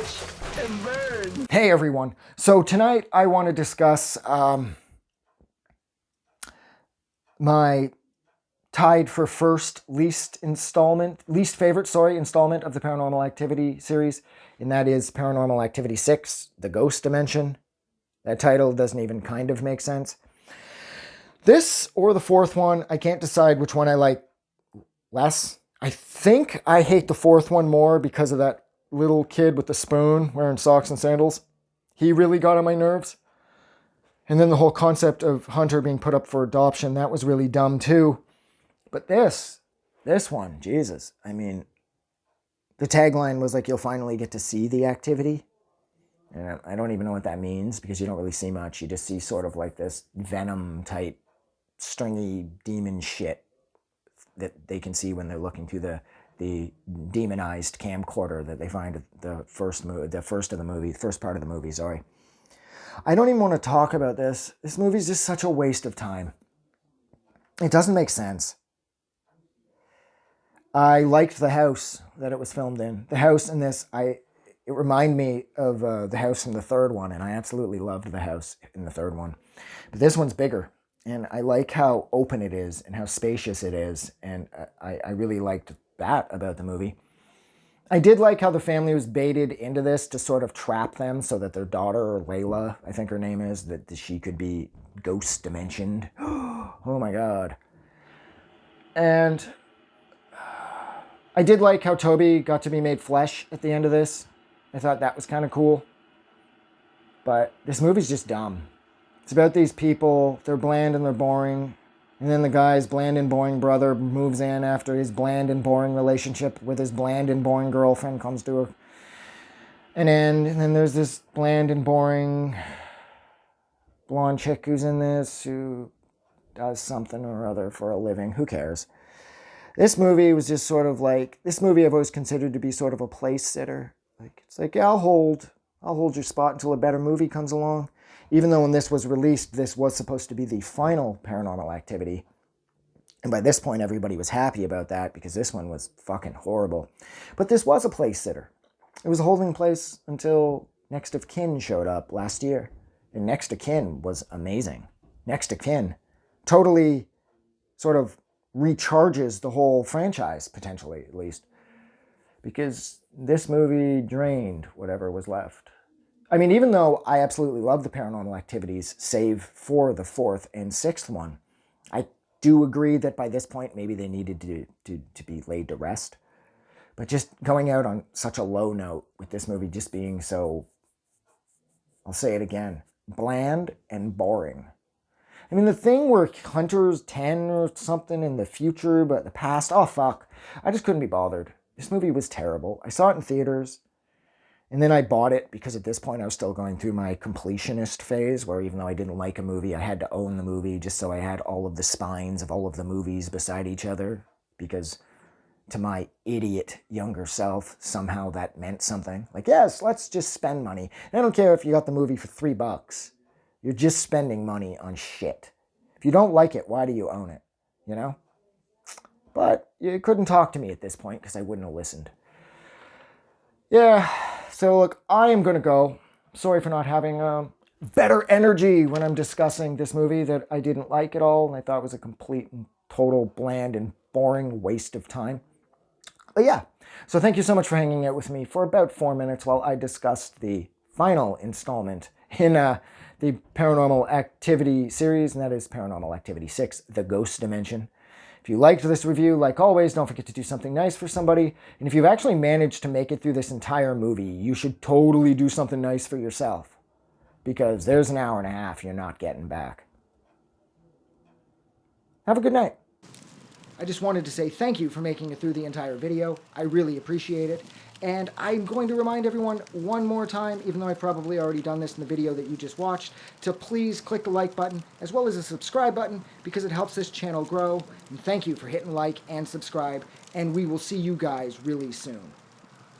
Watch and burn. Hey everyone. So tonight I want to discuss my tied for first least favorite installment of the Paranormal Activity series, and that is Paranormal Activity 6, The Ghost Dimension. That title doesn't even kind of make sense. This or the fourth one, I can't decide which one I like less. I think I hate the fourth one more because of that little kid with the spoon wearing socks and sandals. He really got on my nerves. And then the whole concept of Hunter being put up for adoption, that was really dumb too. But this one, Jesus. I mean, the tagline was like, you'll finally get to see the activity. And I don't even know what that means because you don't really see much. You just see sort of like this Venom type stringy demon shit that they can see when they're looking through the demonized camcorder that they find at the first part of the movie, sorry. I don't even want to talk about this. This movie is just such a waste of time. It doesn't make sense. I liked the house that it was filmed in. The house in this, it reminded me of the house in the third one, and I absolutely loved the house in the third one. But this one's bigger, and I like how open it is and how spacious it is, and I really liked that about the movie. I did like how the family was baited into this to sort of trap them so that their daughter, or Layla, I think her name is, that she could be ghost dimensioned. Oh my god. And I did like how Toby got to be made flesh at the end of this. I thought that was kind of cool. But this movie's just dumb. It's about these people, they're bland and they're boring. And then the guy's bland and boring brother moves in after his bland and boring relationship with his bland and boring girlfriend comes to an end. And then there's this bland and boring blonde chick who's in this who does something or other for a living. Who cares? This movie was just sort of like, this movie I've always considered to be sort of a place sitter. Like, it's like, yeah, I'll hold your spot until a better movie comes along. Even though when this was released, this was supposed to be the final Paranormal Activity. And by this point, everybody was happy about that because this one was fucking horrible. But this was a place sitter. It was a holding place until Next of Kin showed up last year. And Next of Kin was amazing. Next of Kin totally sort of recharges the whole franchise, potentially at least. Because this movie drained whatever was left. I mean, even though I absolutely love the Paranormal Activities, save for the fourth and sixth one, I do agree that by this point, maybe they needed to be laid to rest. But just going out on such a low note with this movie just being so, I'll say it again, bland and boring. I mean, the thing where Hunter's 10 or something in the future, but the past, oh fuck. I just couldn't be bothered. This movie was terrible. I saw it in theaters. And then I bought it because at this point I was still going through my completionist phase where even though I didn't like a movie, I had to own the movie just so I had all of the spines of all of the movies beside each other. Because to my idiot younger self, somehow that meant something. Like, yes, let's just spend money. And I don't care if you got the movie for $3. You're just spending money on shit. If you don't like it, why do you own it? You know? But you couldn't talk to me at this point because I wouldn't have listened. Yeah. So look, I am going to go. Sorry for not having better energy when I'm discussing this movie that I didn't like at all and I thought was a complete and total bland and boring waste of time. But yeah, so thank you so much for hanging out with me for about 4 minutes while I discussed the final installment in the Paranormal Activity series, and that is Paranormal Activity 6, The Ghost Dimension. If you liked this review, like always, don't forget to do something nice for somebody. And if you've actually managed to make it through this entire movie, you should totally do something nice for yourself. Because there's an hour and a half you're not getting back. Have a good night. I just wanted to say thank you for making it through the entire video. I really appreciate it. And I'm going to remind everyone one more time, even though I've probably already done this in the video that you just watched, to please click the like button as well as the subscribe button because it helps this channel grow. And thank you for hitting like and subscribe, and we will see you guys really soon.